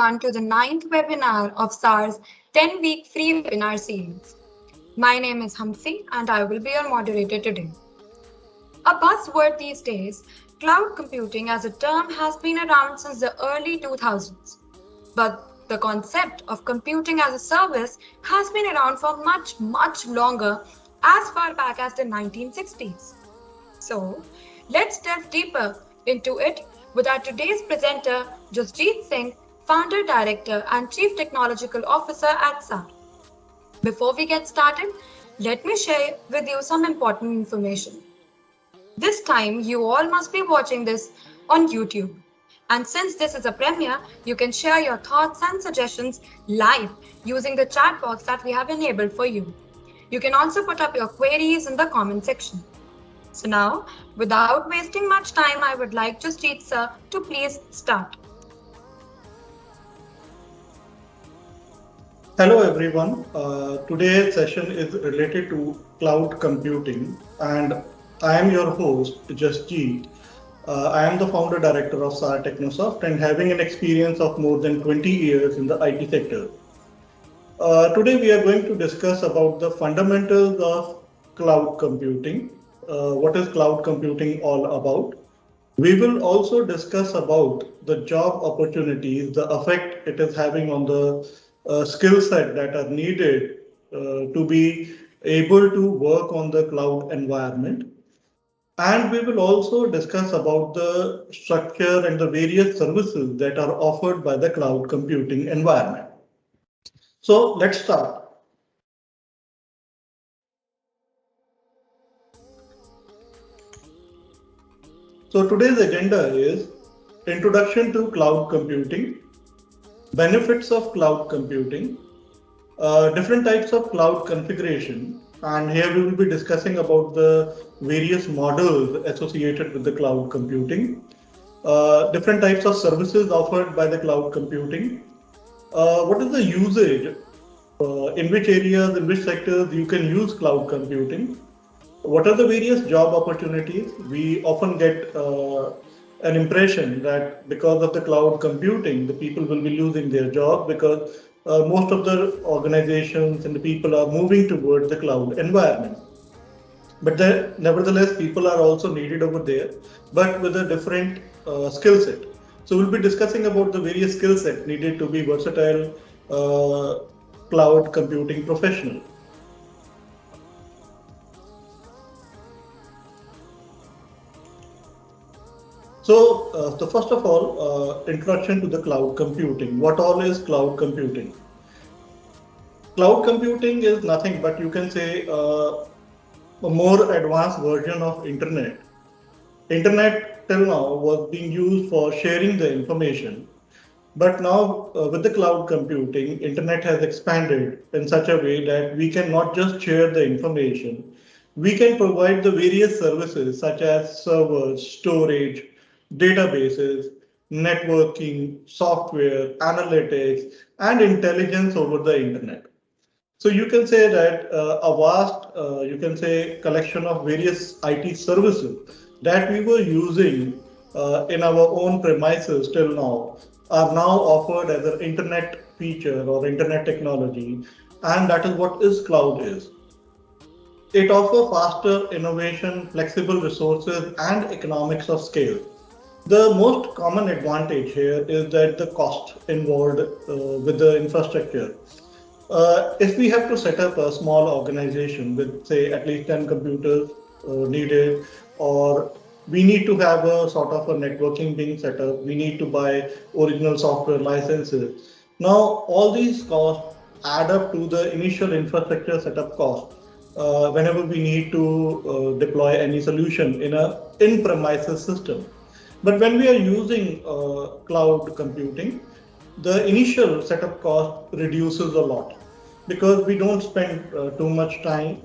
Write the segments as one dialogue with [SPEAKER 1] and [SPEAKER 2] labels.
[SPEAKER 1] everyone to the ninth webinar of SAAR's 10-week free webinar series. My name is Hamsi and I will be your moderator today. A buzzword these days, cloud computing as a term has been around since the early 2000s. But the concept of computing as a service has been around for much longer, as far back as the 1960s. So, let's delve deeper into it with our today's presenter, Jasjeet Singh, Founder, Director, and Chief Technological Officer at SAAR. Before we get started, let me share with you some important information. This time, you all must be watching this on YouTube. And since this is a premiere, you can share your thoughts and suggestions live using the chat box that we have enabled for you. You can also put up your queries in the comment section. So now, without wasting much time, I would like Jasjeet sir to please start.
[SPEAKER 2] Hello everyone. Today's session is related to cloud computing and I am your host Jasjeet. I am the founder director of SAAR Technosoft and having an experience of more than 20 years in the IT sector. Today we are going to discuss about the fundamentals of cloud computing. What is cloud computing all about? We will also discuss about the job opportunities, the effect it is having on the skill set that are needed to be able to work on the cloud environment. And we will also discuss about the structure and the various services that are offered by the cloud computing environment. So let's start. So today's agenda is introduction to cloud computing, benefits of cloud computing, different types of cloud configuration, and here we will be discussing about the various models associated with the cloud computing, different types of services offered by the cloud computing, what is the usage, in which areas, in which sectors you can use cloud computing, what are the various job opportunities. We often get an impression that because of the cloud computing, the people will be losing their job because most of the organizations and the people are moving towards the cloud environment. But nevertheless, people are also needed over there, but with a different skill set. So we'll be discussing about the various skill set needed to be versatile cloud computing professional. So, first of all, introduction to the cloud computing. What all is cloud computing? Cloud computing is nothing but you can say a more advanced version of internet. Internet till now was being used for sharing the information. But now with the cloud computing, internet has expanded in such a way that we can not just share the information, we can provide the various services such as servers, storage, databases, networking, software, analytics, and intelligence over the internet. So you can say that a vast, you can say, collection of various IT services that we were using in our own premises till now are now offered as an internet feature or internet technology, and that is what is cloud is. It offers faster innovation, flexible resources, and economics of scale. The most common advantage here is that the cost involved with the infrastructure. If we have to set up a small organization with, say, at least 10 computers needed, or we need to have a sort of a networking being set up, we need to buy original software licenses. Now, all these costs add up to the initial infrastructure setup cost whenever we need to deploy any solution in a in-premises system. But when we are using cloud computing, the initial setup cost reduces a lot because we don't spend too much time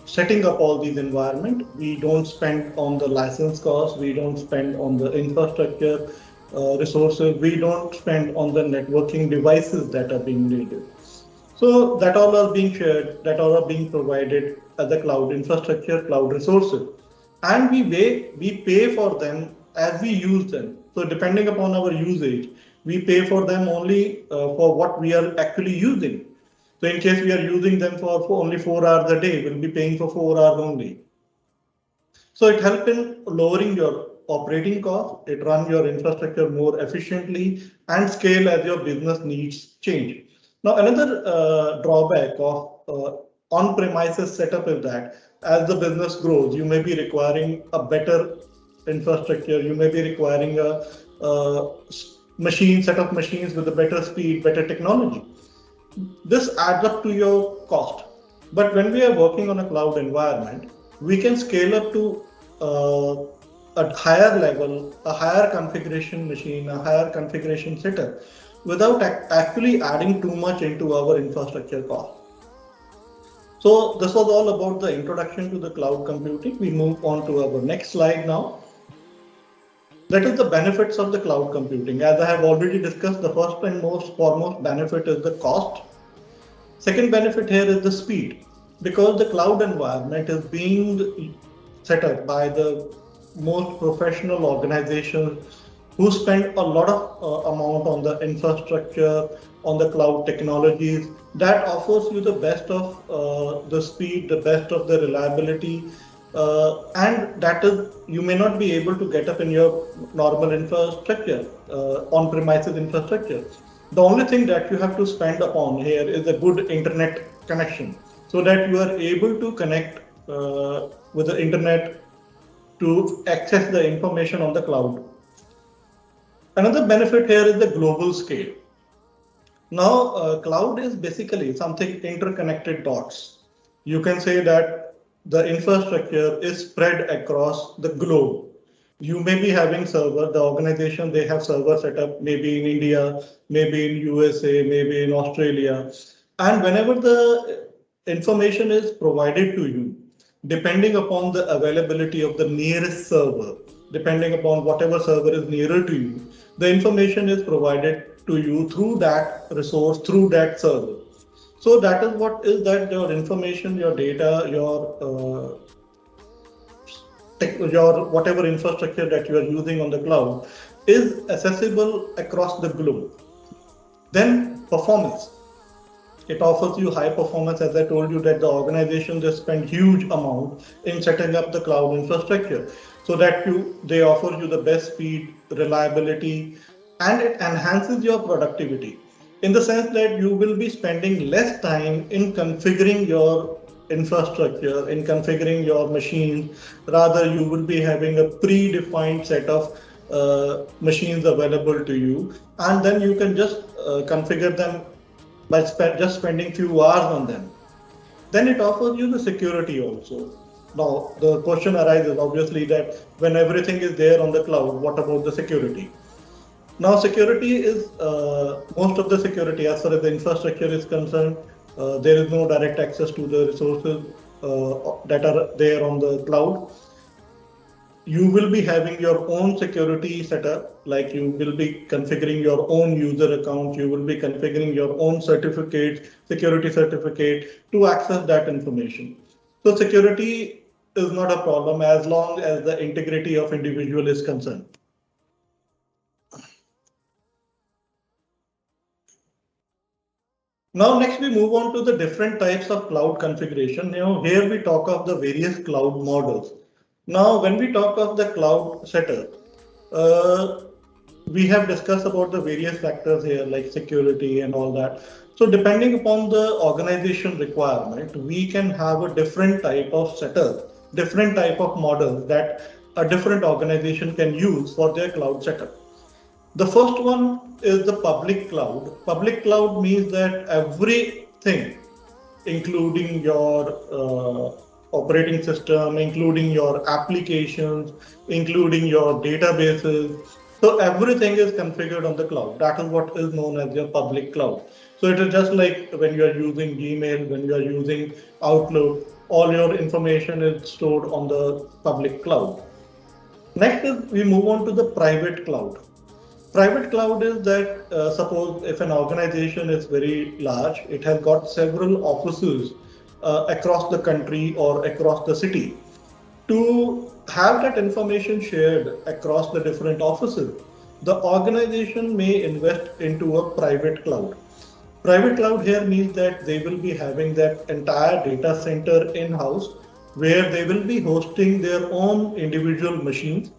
[SPEAKER 2] setting up all these environments. We don't spend on the license costs, we don't spend on the infrastructure resources, we don't spend on the networking devices that are being needed. So that all are being shared, that all are being provided as the cloud infrastructure, cloud resources, and we pay for them as we use them. So depending upon our usage, we pay for them only for what we are actually using. So in case we are using them for only 4 hours a day, we'll be paying for 4 hours only. So it helps in lowering your operating cost, it runs your infrastructure more efficiently and scale as your business needs change. Now, another drawback of on-premises setup is that as the business grows, you may be requiring a better infrastructure, you may be requiring a set of machines with a better speed, better technology. This adds up to your cost. But when we are working on a cloud environment, we can scale up to uh, a higher level, a higher configuration machine, a higher configuration setup without actually adding too much into our infrastructure cost. So this was all about the introduction to the cloud computing. We move on to our next slide now. That is the benefits of the cloud computing. As I have already discussed, the first and most foremost benefit is the cost. Second benefit here is the speed, because the cloud environment is being set up by the most professional organizations who spend a lot of amount on the infrastructure, on the cloud technologies that offers you the best of the speed, the best of the reliability, and that is you may not be able to get up in your normal infrastructure, on-premises infrastructure. The only thing that you have to spend upon here is a good internet connection, so that you are able to connect with the internet to access the information on the cloud. Another benefit here is the global scale. Now, cloud is basically something interconnected dots. You can say that the infrastructure is spread across the globe. You may be having server, the organization, they have server set up maybe in India, maybe in USA, maybe in Australia. And whenever the information is provided to you, depending upon the availability of the nearest server, depending upon whatever server is nearer to you, the information is provided to you through that resource, through that server. So that is what is that your information, your data, your whatever infrastructure that you are using on the cloud is accessible across the globe. Then performance. It offers you high performance. As I told you that the organization just spend huge amount in setting up the cloud infrastructure, so that they offer you the best speed, reliability, and it enhances your productivity in the sense that you will be spending less time in configuring your infrastructure, in configuring your machines. Rather, you will be having a predefined set of machines available to you, and then you can just configure them by just spending few hours on them. Then it offers you the security also. Now the question arises obviously that when everything is there on the cloud, what about the security? Now security is most of the security as far as the infrastructure is concerned. There is no direct access to the resources that are there on the cloud. You will be having your own security setup, like you will be configuring your own user account, you will be configuring your own certificate, security certificate to access that information. So security is not a problem as long as the integrity of individual is concerned. Now, next we move on to the different types of cloud configuration. Here we talk of the various cloud models. Now, when we talk of the cloud setup, we have discussed about the various factors here like security and all that. So depending upon the organization requirement, we can have a different type of setup, different type of models that a different organization can use for their cloud setup. The first one is the public cloud. Public cloud means that everything, including your operating system, including your applications, including your databases. So everything is configured on the cloud. That is what is known as your public cloud. So it is just like when you are using Gmail, when you are using Outlook, all your information is stored on the public cloud. Next is we move on to the private cloud. Private cloud is that suppose if an organization is very large, it has got several offices across the country or across the city. To have that information shared across the different offices, the organization may invest into a private cloud. Private cloud here means that they will be having that entire data center in-house where they will be hosting their own individual machines,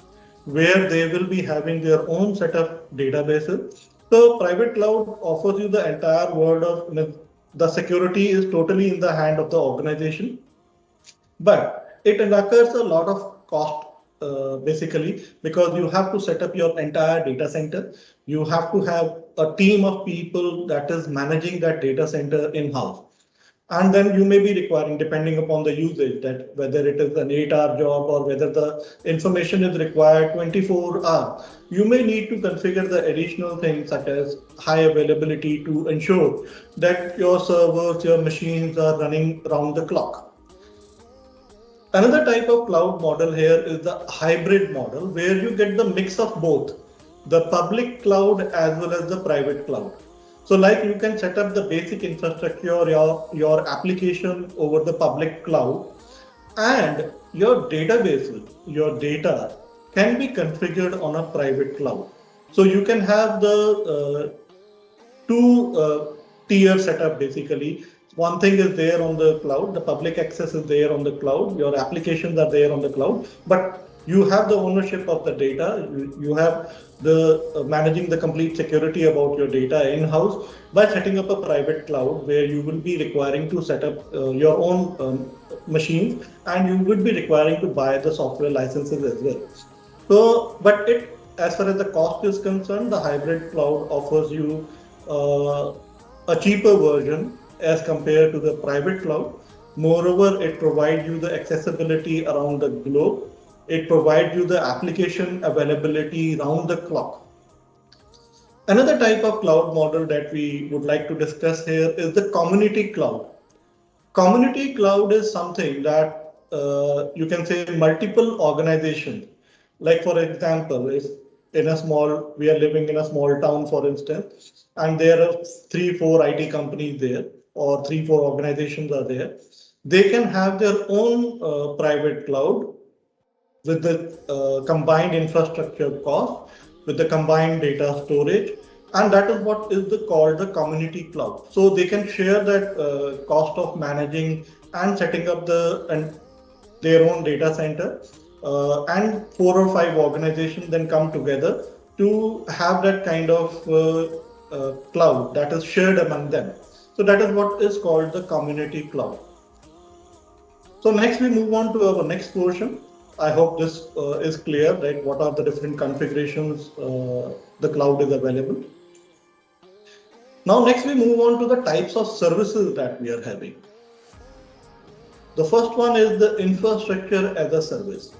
[SPEAKER 2] where they will be having their own set of databases. So private cloud offers you the entire world of, the security is totally in the hand of the organization, but it incurs a lot of cost, basically, because you have to set up your entire data center. You have to have a team of people that is managing that data center in-house. And then you may be requiring, depending upon the usage, that whether it is an 8-hour job or whether the information is required 24 hours, you may need to configure the additional things such as high availability to ensure that your servers, your machines are running around the clock. Another type of cloud model here is the hybrid model, where you get the mix of both the public cloud as well as the private cloud. So like you can set up the basic infrastructure, your application over the public cloud, and your databases, your data can be configured on a private cloud. So you can have the two tier setup basically. One thing is there on the cloud, the public access is there on the cloud, your applications are there on the cloud, but you have the ownership of the data, you have the managing the complete security about your data in-house by setting up a private cloud where you will be requiring to set up your own machines, and you would be requiring to buy the software licenses as well. So, but it, as far as the cost is concerned, the hybrid cloud offers you uh, a cheaper version as compared to the private cloud. Moreover, it provides you the accessibility around the globe. It provides you the application availability round the clock. Another type of cloud model that we would like to discuss here is the community cloud. Community cloud is something that you can say multiple organizations, like for example, is in a small, we are living in a small town, for instance, and there are 3, 4 IT companies there, or 3, 4 organizations are there. They can have their own private cloud with the combined infrastructure cost, with the combined data storage, and that is what is called the community cloud. So they can share that cost of managing and setting up their own data center, and 4 or 5 organizations then come together to have that kind of cloud that is shared among them. So that is what is called the community cloud. So next we move on to our next portion. I hope this is clear, that what are the different configurations the cloud is available. Now next we move on to the types of services that we are having. The first one is the infrastructure as a service.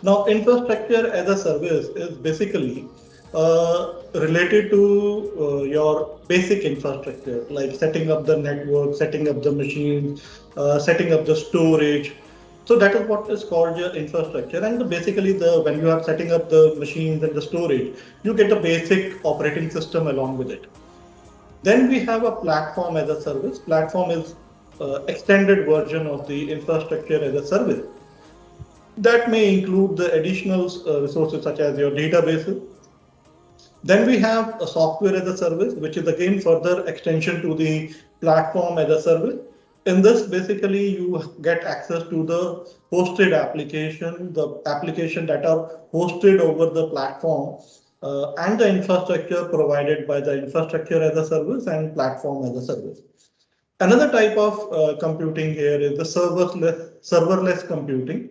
[SPEAKER 2] Now infrastructure as a service is basically related to your basic infrastructure, like setting up the network, setting up the machines, setting up the storage. So that is what is called your infrastructure. And basically, when you are setting up the machines and the storage, you get the basic operating system along with it. Then we have a platform as a service. Platform is extended version of the infrastructure as a service. That may include the additional resources such as your databases. Then we have a software as a service, which is again further extension to the platform as a service. In this, basically, you get access to the hosted application, the application that are hosted over the platform, and the infrastructure provided by the infrastructure as a service and platform as a service. Another type of computing here is the serverless computing.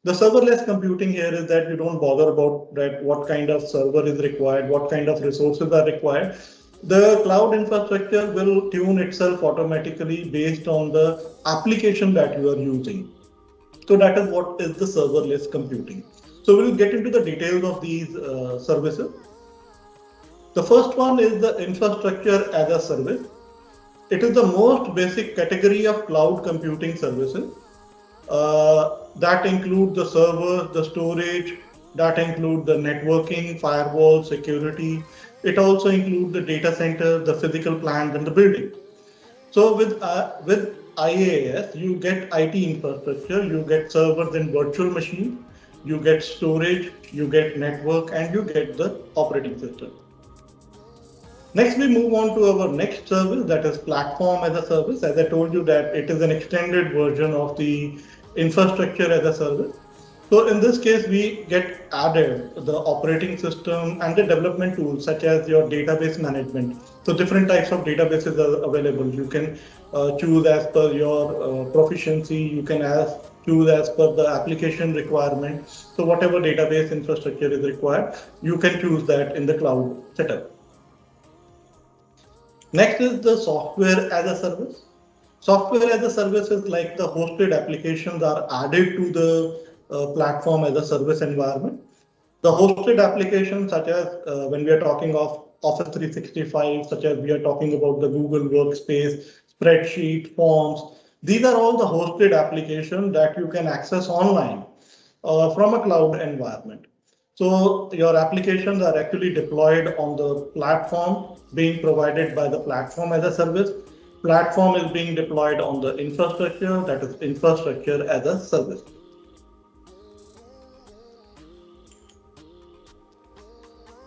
[SPEAKER 2] The serverless computing here is that you don't bother about that what kind of server is required, what kind of resources are required. The cloud infrastructure will tune itself automatically based on the application that you are using. So that is what is the serverless computing. So we'll get into the details of these services. The first one is the infrastructure as a service. It is the most basic category of cloud computing services. That include the servers, the storage, that include the networking, firewall, security. It also includes the data center, the physical plant, and the building. So with IaaS, you get IT infrastructure, you get servers and virtual machines, you get storage, you get network, and you get the operating system. Next, we move on to our next service, that is platform as a service. As I told you that it is an extended version of the infrastructure as a service. So in this case, we get added the operating system and the development tools such as your database management. So different types of databases are available. You can choose as per your proficiency. You can choose as per the application requirement. So whatever database infrastructure is required, you can choose that in the cloud setup. Next is the software as a service. Software as a service is like the hosted applications are added to the platform as a service environment. The hosted applications, such as when we are talking of Office 365, such as we are talking about the Google Workspace, spreadsheet, forms, these are all the hosted applications that you can access online from a cloud environment. So your applications are actually deployed on the platform being provided by the platform as a service. Platform is being deployed on the infrastructure, that is infrastructure as a service.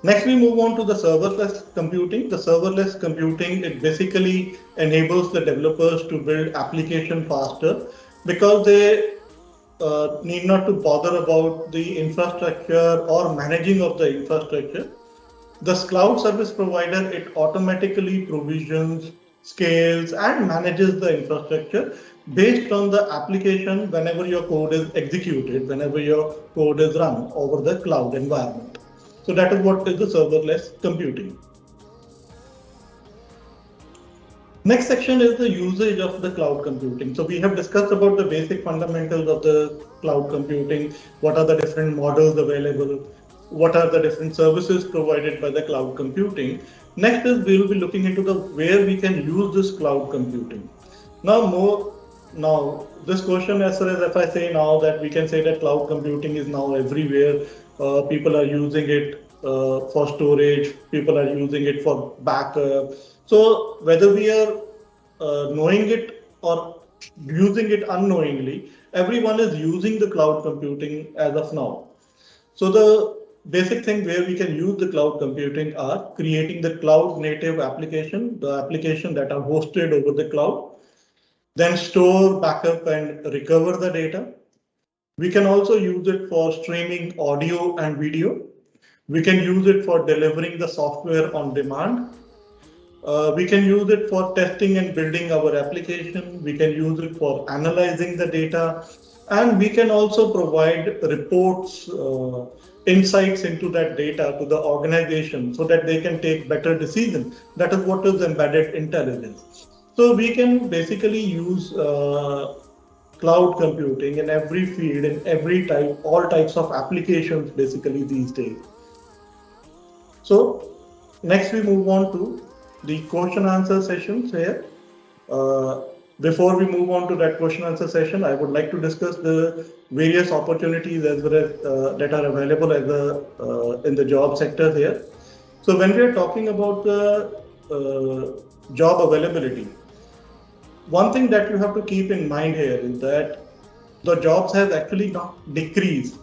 [SPEAKER 2] Next, we move on to the serverless computing. The serverless computing, it basically enables the developers to build application faster because they need not to bother about the infrastructure or managing of the infrastructure. The cloud service provider, it automatically provisions, scales, and manages the infrastructure based on the application whenever your code is executed, whenever your code is run over the cloud environment. So that is what is the serverless computing. Next section is the usage of the cloud computing. So we have discussed about the basic fundamentals of the cloud computing, what are the different models available, what are the different services provided by the cloud computing. Next is we will be looking into the where we can use this cloud computing. Now this question, as far as if I say now that we can say that cloud computing is now everywhere. People are using it for storage, people are using it for backup. So whether we are knowing it or using it unknowingly, everyone is using the cloud computing as of now. So the basic thing where we can use the cloud computing are creating the cloud native application, the application that are hosted over the cloud, then store, backup, and recover the data. We can also use it for streaming audio and video. We can use it for delivering the software on demand. We can use it for testing and building our application. We can use it for analyzing the data. And we can also provide reports, insights into that data to the organization so that they can take better decisions. That is what is embedded intelligence. So we can basically use cloud computing in every field, in every type, all types of applications basically these days. So next we move on to the question answer sessions here. Before we move on to that question answer session, I would like to discuss the various opportunities as well as that are available as in the job sector here. So when we are talking about the job availability, one thing that you have to keep in mind here is that the jobs have actually not decreased.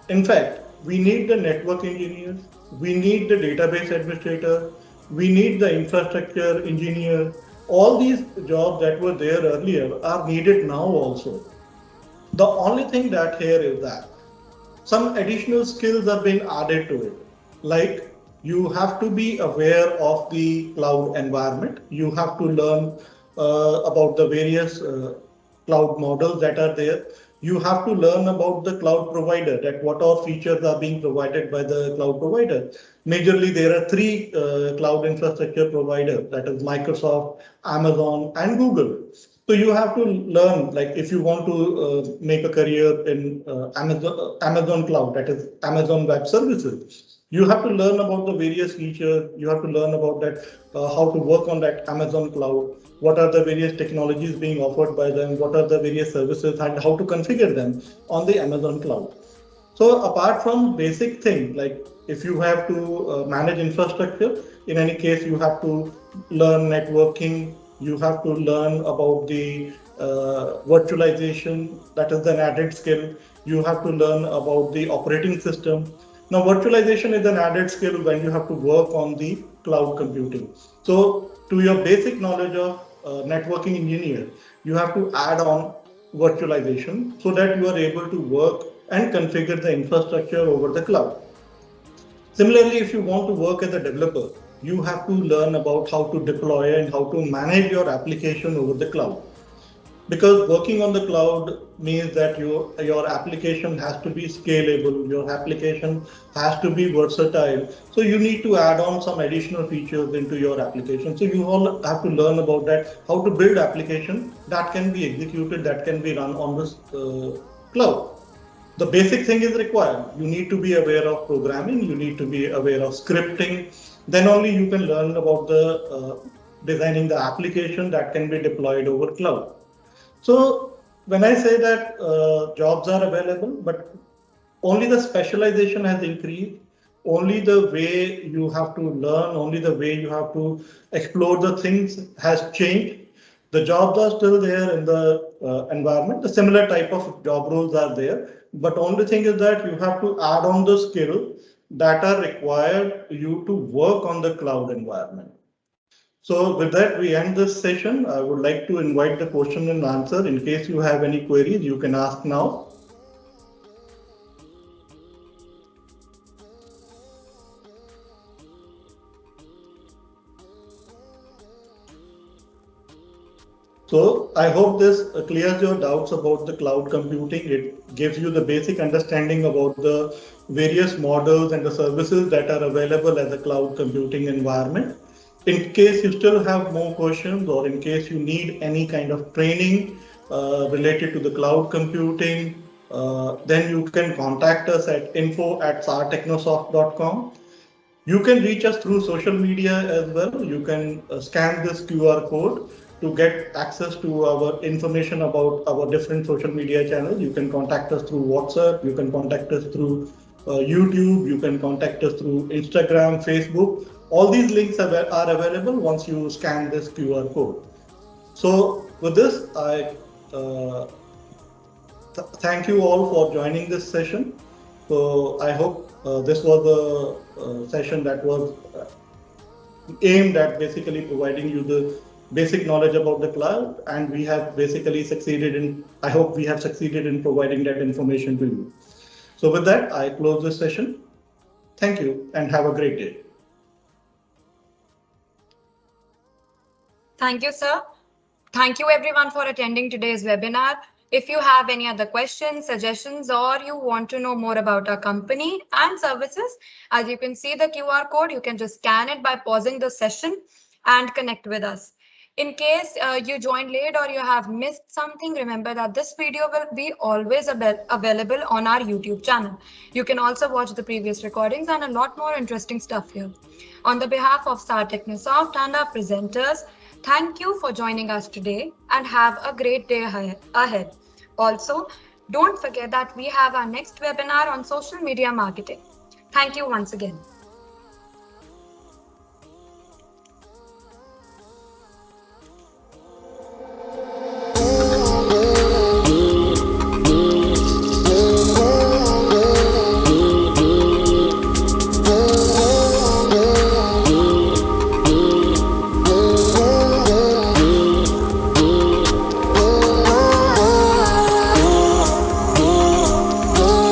[SPEAKER 2] In fact, we need the network engineers, we need the database administrator, we need the infrastructure engineer. All these jobs that were there earlier are needed now also. The only thing that here is that some additional skills are being added to it. Like you have to be aware of the cloud environment. You have to learn about the various cloud models that are there. You have to learn about the cloud provider, that what all features are being provided by the cloud provider. Majorly, there are three cloud infrastructure providers, that is Microsoft, Amazon, and Google. So you have to learn, like if you want to make a career in Amazon Cloud, that is Amazon Web Services, you have to learn about the various features. You have to learn about that, how to work on that Amazon Cloud. What are the various technologies being offered by them? What are the various services and how to configure them on the Amazon Cloud? So apart from basic things, like if you have to manage infrastructure, in any case, you have to learn networking. You have to learn about the virtualization, that is an added skill. You have to learn about the operating system. Now, virtualization is an added skill when you have to work on the cloud computing. So, to your basic knowledge of networking engineer, you have to add on virtualization so that you are able to work and configure the infrastructure over the cloud. Similarly, if you want to work as a developer, you have to learn about how to deploy and how to manage your application over the cloud. Because working on the cloud means that your application has to be scalable, your application has to be versatile. So you need to add on some additional features into your application. So you all have to learn about that, how to build application that can be executed, that can be run on this cloud. The basic thing is required. You need to be aware of programming, you need to be aware of scripting. Then only you can learn about the designing the application that can be deployed over cloud. So when I say that jobs are available, but only the specialization has increased, only the way you have to learn, only the way you have to explore the things has changed. The jobs are still there in the environment. The similar type of job roles are there, but only thing is that you have to add on the skill that are required you to work on the cloud environment. So with that, we end this session. I would like to invite the question and answer. In case you have any queries, you can ask now. So I hope this clears your doubts about the cloud computing. It gives you the basic understanding about the various models and the services that are available as a cloud computing environment. In case you still have more questions or in case you need any kind of training related to the cloud computing, then you can contact us at info@saartechnosoft.com. You can reach us through social media as well. You can scan this QR code to get access to our information about our different social media channels. You can contact us through WhatsApp, you can contact us through YouTube, you can contact us through Instagram, Facebook. All these links are available once you scan this QR code. So with this, I thank you all for joining this session. So I hope this was a session that was aimed at basically providing you the basic knowledge about the cloud, and we have basically succeeded in, I hope we have succeeded in providing that information to you. So with that, I close this session. Thank you and have a great day.
[SPEAKER 1] Thank you, sir. Thank you everyone for attending today's webinar. If you have any other questions, suggestions, or you want to know more about our company and services, as you can see the QR code, you can just scan it by pausing the session and connect with us. In case you joined late or you have missed something, remember that this video will be always available on our YouTube channel. You can also watch the previous recordings and a lot more interesting stuff here. On the behalf of SAAR Technosoft and our presenters, thank you for joining us today and have a great day ahead. Also, don't forget that we have our next webinar on social media marketing. Thank you once again.